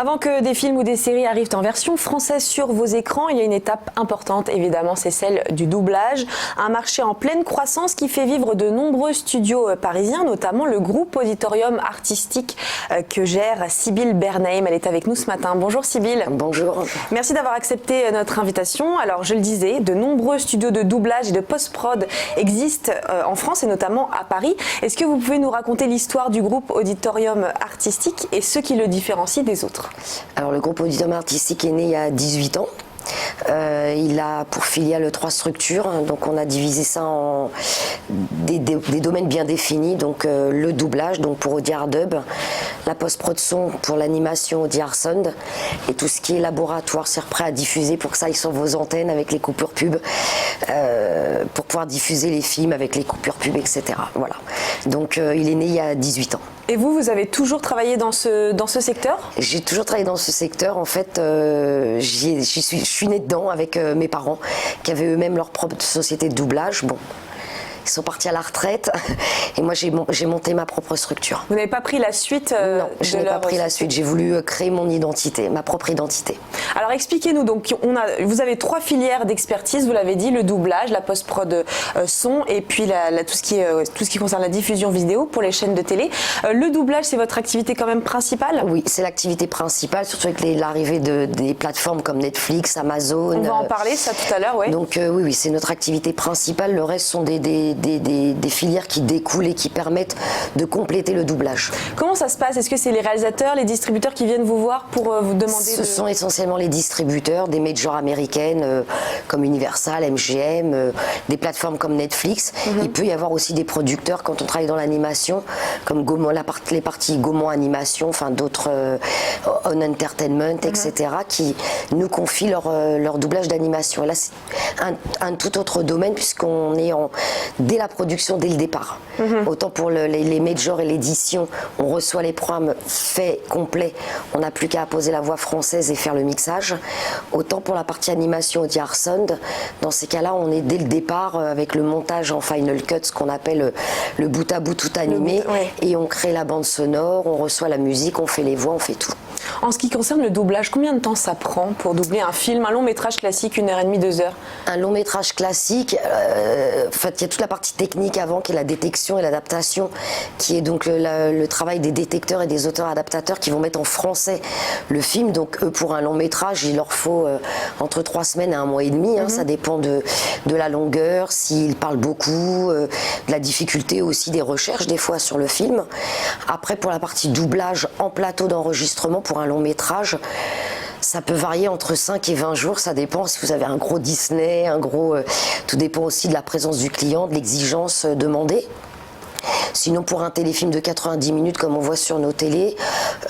Avant que des films ou des séries arrivent en version française sur vos écrans, il y a une étape importante, évidemment, c'est celle du doublage. Un marché en pleine croissance qui fait vivre de nombreux studios parisiens, notamment le groupe Auditorium Artistique que gère Sybille Bernheim. Elle est avec nous ce matin. Bonjour Sybille. Bonjour. Merci d'avoir accepté notre invitation. Alors, je le disais, de nombreux studios de doublage et de post-prod existent en France et notamment à Paris. Est-ce que vous pouvez nous raconter l'histoire du groupe Auditorium Artistique et ce qui le différencie des autres? Alors, le groupe Auditorium Artistique est né il y a 18 ans. Il a pour filiale 3 structures, donc on a divisé ça en des domaines bien définis, donc le doublage, donc pour Audiard Dub, la post-prod son pour l'animation Audiard Sound, et tout ce qui est laboratoire, c'est prêt à diffuser pour que ça aille sur vos antennes avec les coupures pub, pour pouvoir diffuser les films avec les coupures pub, etc. Voilà. Donc il est né il y a 18 ans. Et vous avez toujours travaillé dans ce secteur? J'ai toujours travaillé dans ce secteur. En fait, je suis née dedans avec mes parents qui avaient eux-mêmes leur propre société de doublage. Bon, ils sont partis à la retraite et moi j'ai monté ma propre structure. Vous n'avez pas pris la suite? Non, je n'ai pas pris la suite. J'ai voulu créer mon identité, ma propre identité. Alors expliquez-nous, donc vous avez 3 filières d'expertise, vous l'avez dit, le doublage, la post-prod son et puis tout ce qui concerne la diffusion vidéo pour les chaînes de télé. Le doublage, c'est votre activité quand même principale? Oui, c'est l'activité principale, surtout avec l'arrivée des plateformes comme Netflix, Amazon. On va en parler ça tout à l'heure, oui. Donc oui, c'est notre activité principale. Le reste sont des filières qui découlent et qui permettent de compléter le doublage. Comment ça se passe? Est-ce que c'est les réalisateurs, les distributeurs qui viennent vous voir pour vous demander? Ce sont essentiellement les distributeurs, des majors américaines comme Universal, MGM, des plateformes comme Netflix. Il peut y avoir aussi des producteurs quand on travaille dans l'animation, comme Gaumont, les parties Gaumont Animation, enfin d'autres On Entertainment, etc., qui nous confient leur doublage d'animation. Et là, c'est un tout autre domaine puisqu'on est dès la production, dès le départ. Autant pour les majors et l'édition, on reçoit les programmes faits, complets, on n'a plus qu'à apposer la voix française et faire le mixage. Autant pour la partie animation Audiard Sound, dans ces cas-là, on est dès le départ avec le montage en final cut, ce qu'on appelle le bout à bout tout animé, et on crée la bande sonore, on reçoit la musique, on fait les voix, on fait tout. En ce qui concerne le doublage, combien de temps ça prend pour doubler un film, un long métrage classique, 1h30, 2 heures? Un long métrage classique, en fait, il y a toute la partie technique avant qui est la détection et l'adaptation, qui est donc le travail des détecteurs et des auteurs adaptateurs qui vont mettre en français le film. Donc eux, pour un long métrage, il leur faut entre 3 semaines et 1 mois et demi. Ça dépend de la longueur, s'ils parlent beaucoup, de la difficulté aussi des recherches des fois sur le film. Après, pour la partie doublage en plateau d'enregistrement, pour un long métrage, ça peut varier entre 5 et 20 jours, ça dépend si vous avez un gros Disney, tout dépend aussi de la présence du client, de l'exigence demandée. Sinon, pour un téléfilm de 90 minutes, comme on voit sur nos télés,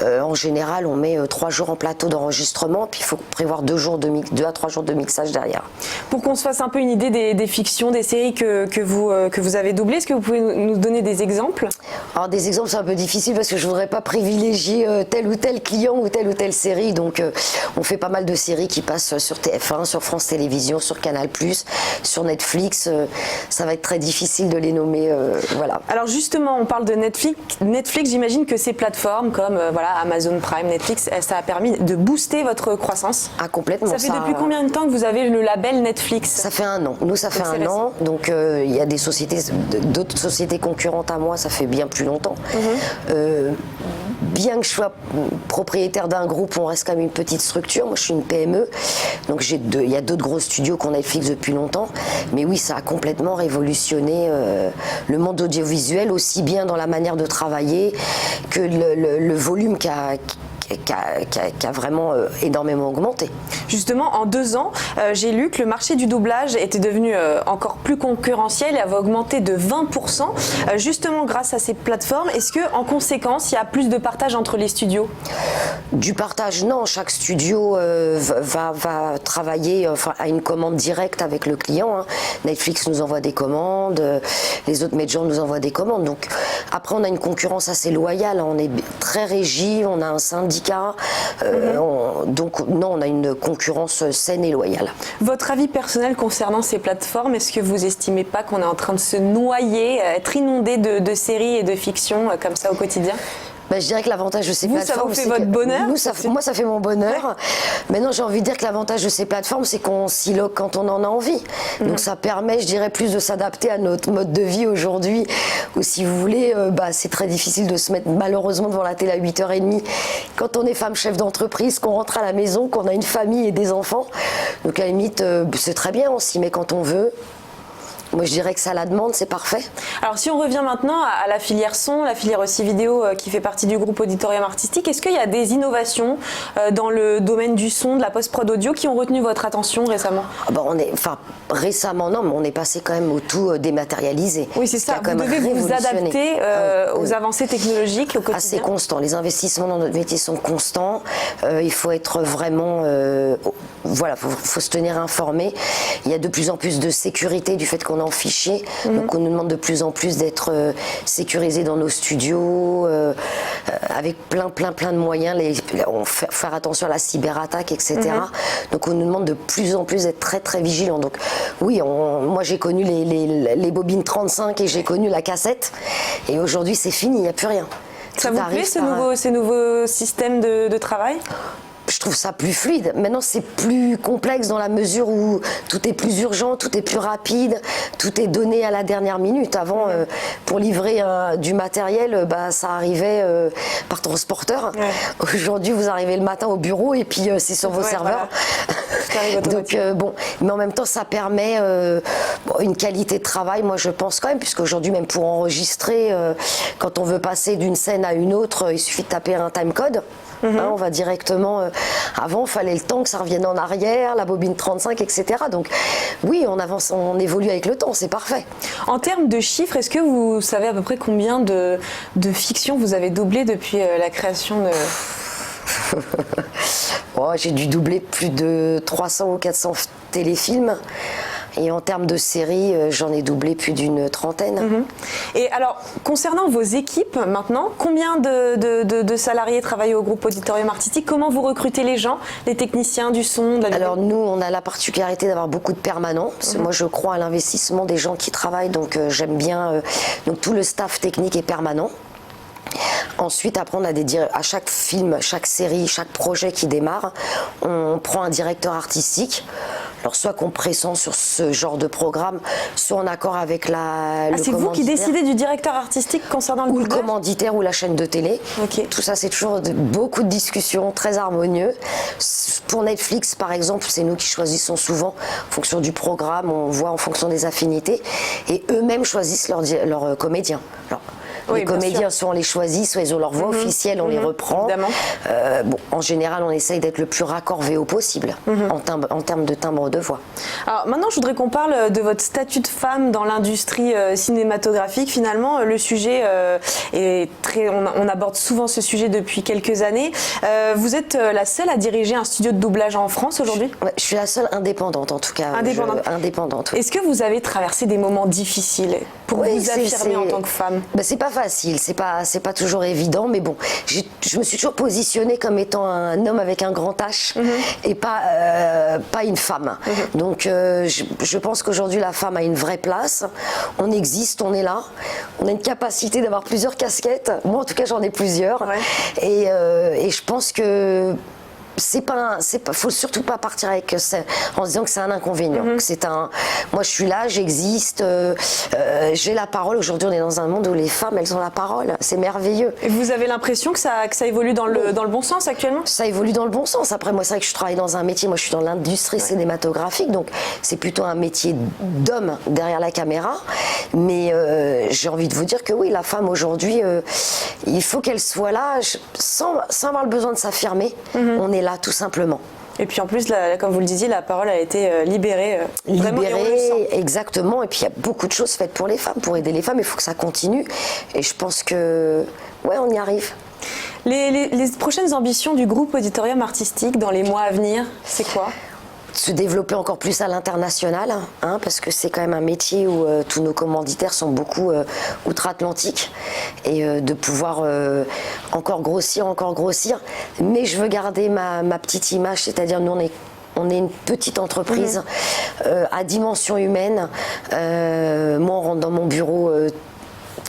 en général, on met 3 jours en plateau d'enregistrement, puis il faut prévoir 2 à 3 jours de mixage derrière. Pour qu'on se fasse un peu une idée des fictions, des séries que vous avez doublées, est-ce que vous pouvez nous donner des exemples? Alors, des exemples, c'est un peu difficile parce que je ne voudrais pas privilégier tel ou tel client ou telle série. Donc, on fait pas mal de séries qui passent sur TF1, sur France Télévisions, sur Canal+, sur Netflix. Ça va être très difficile de les nommer. Voilà. Alors justement, on parle de Netflix. Netflix, j'imagine que ces plateformes comme Amazon Prime, Netflix, ça a permis de booster votre croissance. Ah, complètement. Ça fait depuis combien de temps que vous avez le label Netflix? Ça fait 1 an. Nous, ça fait 1 an. Donc, il y a d'autres sociétés concurrentes à moi, ça fait bien plus longtemps. Bien que je sois propriétaire d'un groupe, on reste quand même une petite structure. Moi, je suis une PME. Donc, il y a d'autres gros studios qu'on a Netflix depuis longtemps. Mais oui, ça a complètement révolutionné le monde audiovisuel, aussi bien dans la manière de travailler que le volume qui a vraiment énormément augmenté. Justement, en 2 ans, j'ai lu que le marché du doublage était devenu encore plus concurrentiel et avait augmenté de 20%, justement grâce à ces plateformes. Est-ce qu'en conséquence, il y a plus de partage entre les studios? Du partage, non. Chaque studio va travailler à une commande directe avec le client. Netflix nous envoie des commandes, les autres majors nous envoient des commandes. Donc, après, on a une concurrence assez loyale. On est très régi, on a un syndicat. Donc non, on a une concurrence saine et loyale. Votre avis personnel concernant ces plateformes, est-ce que vous estimez pas qu'on est en train de se noyer, être inondé de séries et de fictions comme ça au quotidien? Je dirais que l'avantage de ces plateformes, ça vous fait votre bonheur? Moi, ça fait mon bonheur. Maintenant, j'ai envie de dire que l'avantage de ces plateformes, c'est qu'on s'y logue quand on en a envie. Donc, ça permet, je dirais, plus de s'adapter à notre mode de vie aujourd'hui. Ou si vous voulez, c'est très difficile de se mettre malheureusement devant la télé à 8h30 quand on est femme chef d'entreprise, qu'on rentre à la maison, qu'on a une famille et des enfants. Donc, à la limite, c'est très bien, on s'y met quand on veut. Moi, je dirais que ça la demande, c'est parfait. Alors, si on revient maintenant à la filière son, la filière aussi vidéo qui fait partie du groupe Auditorium Artistique, est-ce qu'il y a des innovations dans le domaine du son, de la post-prod audio qui ont retenu votre attention récemment? Récemment, non, mais on est passé quand même au tout dématérialisé. Oui, c'est ça. Vous devez vous adapter aux avancées technologiques au quotidien. Assez constant. Les investissements dans notre métier sont constants. Il faut être vraiment... faut se tenir informé. Il y a de plus en plus de sécurité du fait qu'on est en fichier. Donc on nous demande de plus en plus d'être sécurisé dans nos studios, avec plein de moyens. Faire attention à la cyberattaque, etc. Donc on nous demande de plus en plus d'être très vigilant. Donc oui, moi j'ai connu les bobines 35 et j'ai connu la cassette. Et aujourd'hui c'est fini, il n'y a plus rien. Ça vous plaît ces nouveaux systèmes de travail? Je trouve ça plus fluide. Maintenant, c'est plus complexe dans la mesure où tout est plus urgent, tout est plus rapide, tout est donné à la dernière minute. Avant, pour livrer du matériel, ça arrivait par transporteur. Ouais. Aujourd'hui, vous arrivez le matin au bureau et puis c'est sur vos serveurs. Voilà. Donc, mais en même temps, ça permet une qualité de travail, moi je pense quand même, puisqu'aujourd'hui, même pour enregistrer, quand on veut passer d'une scène à une autre, il suffit de taper un timecode. On va directement. Avant, il fallait le temps que ça revienne en arrière, la bobine 35, etc. Donc, oui, on avance, on évolue avec le temps, c'est parfait. En termes de chiffres, est-ce que vous savez à peu près combien de fictions vous avez doublé depuis la création de. J'ai dû doubler plus de 300 ou 400 téléfilms. Et en termes de séries, j'en ai doublé plus d'une trentaine. Et alors, concernant vos équipes maintenant, combien de salariés travaillent au groupe Auditorium Artistique? Comment vous recrutez les gens, les techniciens du son, de la vidéo? Alors nous, on a la particularité d'avoir beaucoup de permanents. Parce que moi, je crois à l'investissement des gens qui travaillent, donc j'aime bien. Donc tout le staff technique est permanent. Ensuite, après, on a à chaque film, chaque série, chaque projet qui démarre, on prend un directeur artistique. Alors, soit qu'on pressent sur ce genre de programme, soit en accord avec le c'est vous qui décidez du directeur artistique concernant le doublage ? Ou le commanditaire ou la chaîne de télé. Okay. Tout ça, c'est toujours beaucoup de discussions, très harmonieux. Pour Netflix, par exemple, c'est nous qui choisissons souvent en fonction du programme, on voit en fonction des affinités. Et eux-mêmes choisissent leurs comédiens. Alors, les comédiens, soit on les choisit, soit ils ont leur voix officielle, on les reprend. En général, on essaye d'être le plus raccord VO possible en termes de timbre de voix. Alors maintenant, je voudrais qu'on parle de votre statut de femme dans l'industrie cinématographique. Finalement, le sujet est très... On aborde souvent ce sujet depuis quelques années. Vous êtes la seule à diriger un studio de doublage en France aujourd'hui ? Je suis la seule indépendante, en tout cas. Indépendante. Oui. Est-ce que vous avez traversé des moments difficiles pour vous affirmer en tant que femme ? C'est pas facile, c'est pas toujours évident, mais bon, je me suis toujours positionnée comme étant un homme avec un grand H et pas une femme. Donc je pense qu'aujourd'hui la femme a une vraie place, on existe, on est là, on a une capacité d'avoir plusieurs casquettes, moi en tout cas j'en ai plusieurs, et je pense que faut surtout pas partir avec en se disant que c'est un inconvénient. Moi je suis là, j'existe, j'ai la parole. Aujourd'hui on est dans un monde où les femmes elles ont la parole, c'est merveilleux. Et vous avez l'impression que ça évolue dans le bon sens actuellement ? Ça évolue dans le bon sens. Après moi c'est vrai que je travaille dans un métier, moi je suis dans l'industrie cinématographique, donc c'est plutôt un métier d'homme derrière la caméra. Mais j'ai envie de vous dire que oui, la femme aujourd'hui, il faut qu'elle soit là sans avoir le besoin de s'affirmer. On est là tout simplement. Et puis en plus, comme vous le disiez, la parole a été libérée. Exactement. Et puis il y a beaucoup de choses faites pour les femmes, pour aider les femmes. Il faut que ça continue. Et je pense que, on y arrive. Les prochaines ambitions du groupe Auditorium Artistique dans les mois à venir, c'est quoi ? Se développer encore plus à l'international, parce que c'est quand même un métier où tous nos commanditaires sont beaucoup outre-Atlantique, et de pouvoir encore grossir, mais je veux garder ma petite image, c'est-à-dire nous on est une petite entreprise à dimension humaine. Moi on rentre dans mon bureau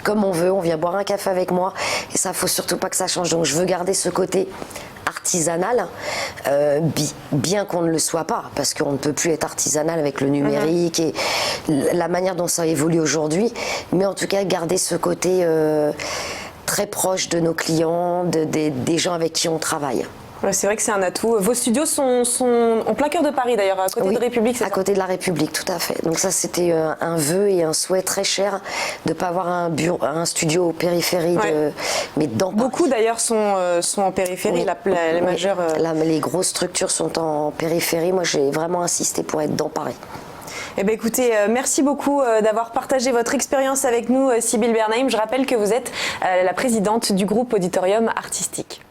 comme on veut, on vient boire un café avec moi et ça, faut surtout pas que ça change. Donc je veux garder ce côté artisanal, bien qu'on ne le soit pas, parce qu'on ne peut plus être artisanal avec le numérique et la manière dont ça évolue aujourd'hui, mais en tout cas garder ce côté très proche de nos clients, des gens avec qui on travaille. Ouais, c'est vrai que c'est un atout. Vos studios sont en plein cœur de Paris d'ailleurs, à côté de République, c'est ça ? À côté de la République, tout à fait. Donc ça, c'était un vœu et un souhait très cher de ne pas avoir un studio aux périphéries, mais dans Paris. Beaucoup d'ailleurs sont en périphérie, les majeures... Les grosses structures sont en périphérie. Moi, j'ai vraiment insisté pour être dans Paris. Eh bien, écoutez, merci beaucoup d'avoir partagé votre expérience avec nous, Sybille Bernheim. Je rappelle que vous êtes la présidente du groupe Auditorium Artistique.